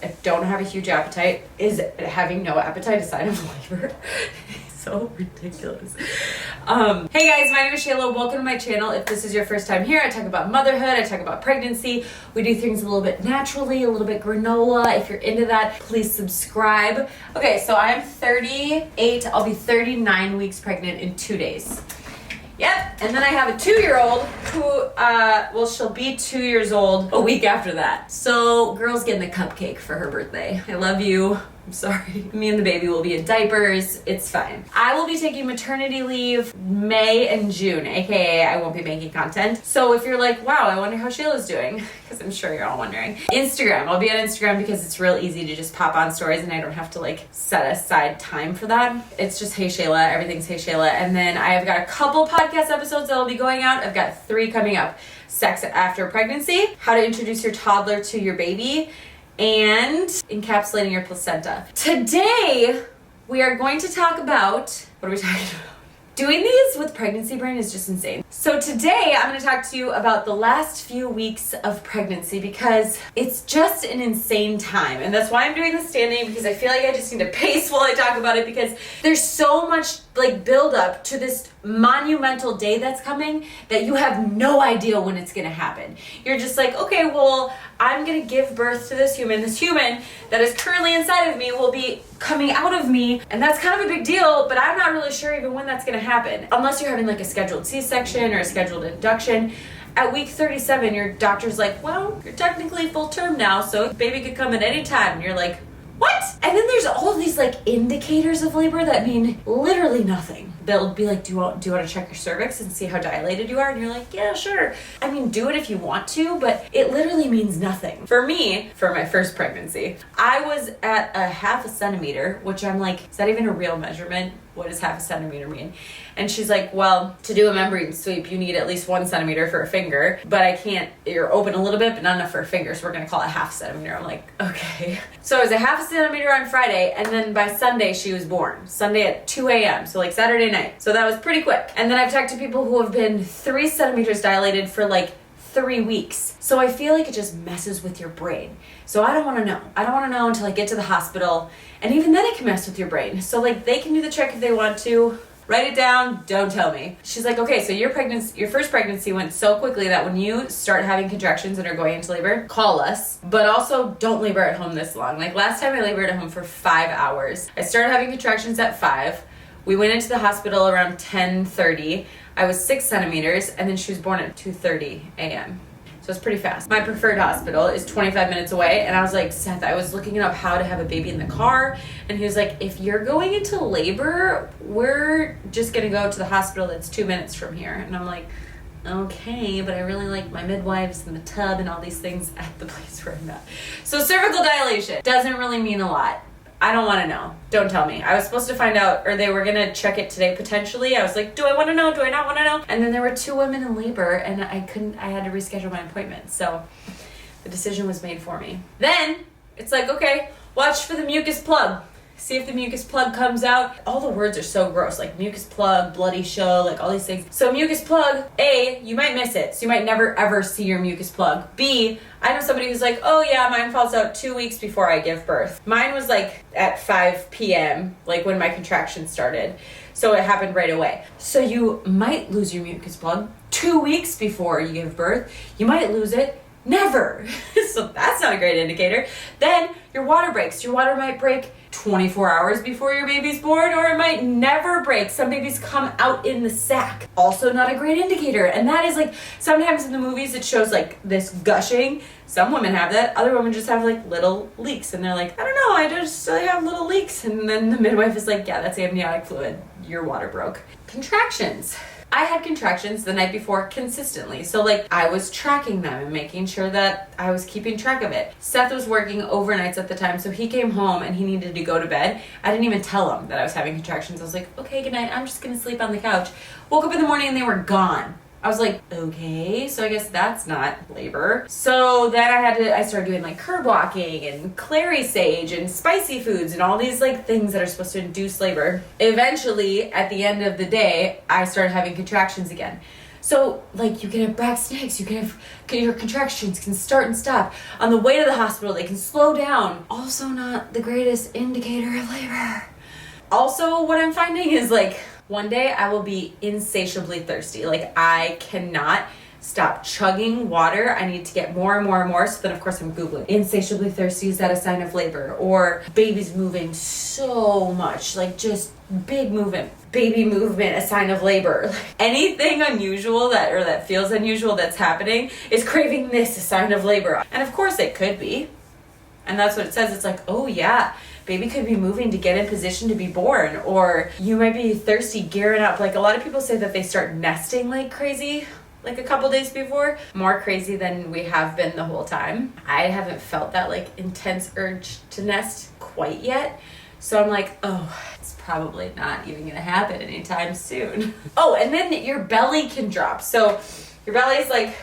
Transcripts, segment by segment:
I don't have a huge appetite. Is having no appetite a sign of labor? So ridiculous. Hey guys, my name is Shayla. Welcome to my channel. If this is your first time here, I talk about motherhood, I talk about pregnancy. We do things a little bit naturally, a little bit granola. If you're into that, please subscribe. Okay, so I'm 38. I'll be 39 weeks pregnant in 2 days. Yep, and then I have a 2-year-old who, well, she'll be 2 years old a week after that. So, girl's getting a cupcake for her birthday. I love you. I'm sorry. Me and the baby will be in diapers. It's fine. I will be taking maternity leave May and June, aka I won't be making content. So if you're like, wow, I wonder how Shayla's doing, because I'm sure you're all wondering. Instagram. I'll be on Instagram because it's real easy to just pop on stories and I don't have to like set aside time for that. It's just Hey Shayla. Everything's Hey Shayla. And then I've got a couple podcast episodes that will be going out. I've got 3 coming up. Sex after pregnancy, how to introduce your toddler to your baby, and encapsulating your placenta. Today, we are going to talk about, what are we talking about? Doing these with pregnancy brain is just insane. So today, I'm gonna talk to you about the last few weeks of pregnancy because it's just an insane time. And that's why I'm doing this standing, because I feel like I just need to pace while I talk about it, because there's so much like build up to this monumental day that's coming that you have no idea when it's gonna happen. You're just like, okay, well, I'm gonna give birth to this human. This human that is currently inside of me will be coming out of me, and that's kind of a big deal, but I'm not really sure even when that's gonna happen. Unless you're having like a scheduled C-section or a scheduled induction. At week 37, your doctor's like, well, you're technically full term now, so baby could come at any time. And you're like, what? And then there's all of these like indicators of labor that mean literally nothing. They'll be like, do you want to check your cervix and see how dilated you are? And you're like, yeah, sure. I mean, do it if you want to, but it literally means nothing. For me, for my first pregnancy, I was at a 1/2 centimeter, which I'm like, is that even a real measurement? What does 1/2 centimeter mean? And she's like, well, to do a membrane sweep, you need at least 1 centimeter for a finger, but I can't, you're open a little bit, but not enough for a finger, so we're gonna call it 1/2 centimeter. I'm like, okay. So it was a 1/2 centimeter on Friday, and then by Sunday, she was born. Sunday at 2 a.m., so like Saturday night. So that was pretty quick. And then I've talked to people who have been 3 centimeters dilated for like 3 weeks. So I feel like it just messes with your brain. So I don't want to know. I don't want to know until I get to the hospital. And even then it can mess with your brain. So like they can do the check if they want to. Write it down, don't tell me. She's like, okay, so your first pregnancy went so quickly that when you start having contractions and are going into labor, call us. But also don't labor at home this long. Like last time I labored at home for 5 hours. I started having contractions at 5. We went into the hospital around 10:30. I was 6 centimeters, and then she was born at 2:30 a.m. So it's pretty fast. My preferred hospital is 25 minutes away, and I was like, Seth, I was looking up how to have a baby in the car, and he was like, if you're going into labor, we're just gonna go to the hospital that's 2 minutes from here. And I'm like, okay, but I really like my midwives and the tub and all these things at the place where I'm at. So cervical dilation doesn't really mean a lot. I don't want to know. Don't tell me. I was supposed to find out, or they were going to check it today potentially. I was like, do I want to know? Do I not want to know? And then there were 2 women in labor, and I had to reschedule my appointment. So the decision was made for me. Then it's like, okay, watch for the mucus plug. See if the mucus plug comes out. All the words are so gross, like mucus plug, bloody show, like all these things. So mucus plug, A, you might miss it. So you might never ever see your mucus plug. B, I know somebody who's like, oh yeah, mine falls out 2 weeks before I give birth. Mine was like at 5 p.m., like when my contractions started. So it happened right away. So you might lose your mucus plug 2 weeks before you give birth. You might lose it never. So that's not a great indicator. Then your water breaks. Your water might break 24 hours before your baby's born, or it might never break. Some babies come out in the sack. Also not a great indicator. And that is like, sometimes in the movies it shows like this gushing. Some women have that. Other women just have like little leaks. And they're like, I don't know, I have little leaks. And then the midwife is like, yeah, that's amniotic fluid. Your water broke. Contractions. I had contractions the night before consistently. So like I was tracking them and making sure that I was keeping track of it. Seth was working overnights at the time, so he came home and he needed to go to bed. I didn't even tell him that I was having contractions. I was like, okay, good night. I'm just gonna sleep on the couch. Woke up in the morning and they were gone. I was like, okay, so I guess that's not labor. So then I started doing like curb walking and clary sage and spicy foods and all these like things that are supposed to induce labor. Eventually, at the end of the day, I started having contractions again. So like you can have Braxton-Hicks, you can have your contractions can start and stop. On the way to the hospital, they can slow down. Also not the greatest indicator of labor. Also, what I'm finding is like one day I will be insatiably thirsty. Like I cannot stop chugging water. I need to get more and more and more. So then of course I'm Googling insatiably thirsty, is that a sign of labor? Or baby's moving so much, like just big movement, baby movement, a sign of labor. Anything unusual that feels unusual that's happening is craving this, a sign of labor. And of course it could be. And that's what it says. It's like, oh yeah, baby could be moving to get in position to be born, or you might be thirsty, gearing up. Like a lot of people say that they start nesting like crazy, like a couple days before, more crazy than we have been the whole time. I haven't felt that like intense urge to nest quite yet. So I'm like, oh, it's probably not even gonna happen anytime soon. Oh, and then your belly can drop. So your belly's like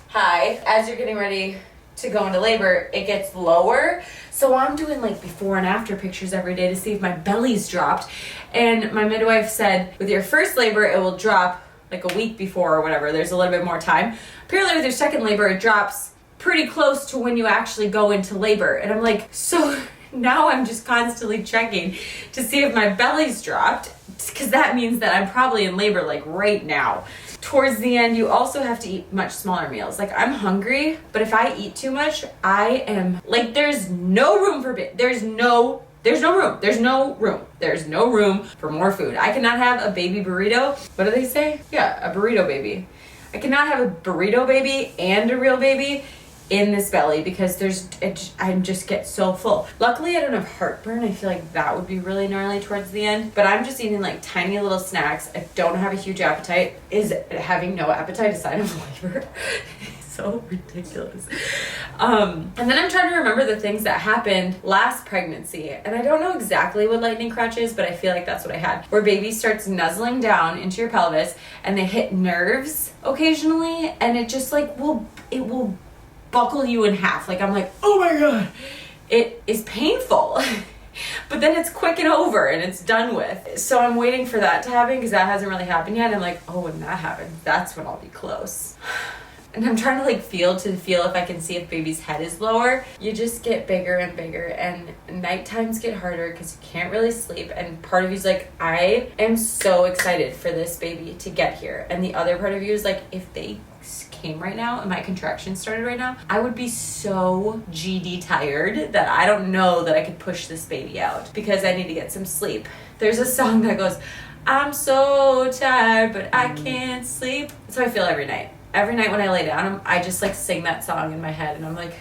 high as you're getting ready to go into labor, it gets lower. So I'm doing like before and after pictures every day to see if my belly's dropped. And my midwife said with your first labor, it will drop like a week before or whatever. There's a little bit more time. Apparently with your second labor, it drops pretty close to when you actually go into labor. And I'm like, so now I'm just constantly checking to see if my belly's dropped, because that means that I'm probably in labor like right now. Towards the end, you also have to eat much smaller meals. Like I'm hungry, but if I eat too much, I am like, there's no room for there's no room for more food. I cannot have a baby burrito. What do they say? Yeah, a burrito baby. I cannot have a burrito baby and a real baby in this belly because I just get so full. Luckily, I don't have heartburn. I feel like that would be really gnarly towards the end, but I'm just eating like tiny little snacks. I don't have a huge appetite. Is having no appetite a sign of labor? So ridiculous. And then I'm trying to remember the things that happened last pregnancy. And I don't know exactly what lightning crutch is, but I feel like that's what I had. Where baby starts nuzzling down into your pelvis and they hit nerves occasionally. And it just like it will buckle you in half. Like I'm like, oh my God, it is painful. But then it's quick and over and it's done with. So I'm waiting for that to happen because that hasn't really happened yet. And I'm like, oh, when that happens, that's when I'll be close. And I'm trying to like feel if I can see if baby's head is lower. You just get bigger and bigger, and night times get harder because you can't really sleep. And part of you's like, I am so excited for this baby to get here. And the other part of you is like, if they came right now and my contractions started right now, I would be so GD tired that I don't know that I could push this baby out because I need to get some sleep. There's a song that goes, I'm so tired, but I can't sleep. That's how I feel every night. Every night when I lay down, I just like sing that song in my head and I'm like,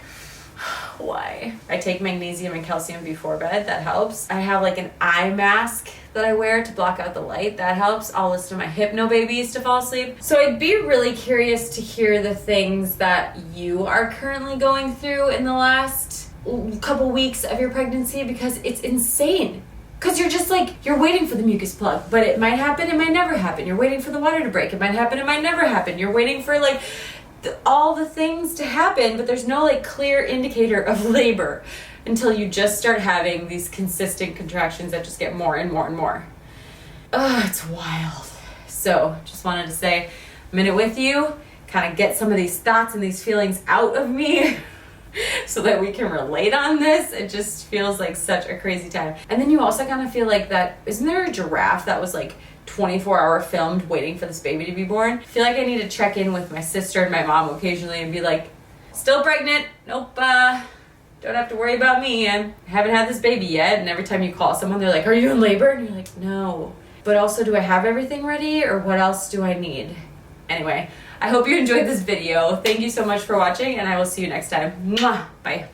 why? I take magnesium and calcium before bed. That helps. I have like an eye mask that I wear to block out the light. That helps. I'll listen to my hypno babies to fall asleep. So I'd be really curious to hear the things that you are currently going through in the last couple weeks of your pregnancy, because it's insane. Because you're just like, you're waiting for the mucus plug, but it might happen, it might never happen. You're waiting for the water to break, it might happen, it might never happen. You're waiting for like all the things to happen, but there's no like clear indicator of labor until you just start having these consistent contractions that just get more and more and more. Oh, it's wild. So just wanted to say, I'm in it with you, kind of get some of these thoughts and these feelings out of me so that we can relate on this. It just feels like such a crazy time. And then you also kind of feel like that, isn't there a giraffe that was like 24-hour filmed waiting for this baby to be born? I feel like I need to check in with my sister and my mom occasionally and be like, still pregnant? Nope, don't have to worry about me. I haven't had this baby yet. And every time you call someone, they're like, are you in labor? And you're like, no. But also, do I have everything ready or what else do I need? Anyway, I hope you enjoyed this video. Thank you so much for watching and I will see you next time. Mwah! Bye.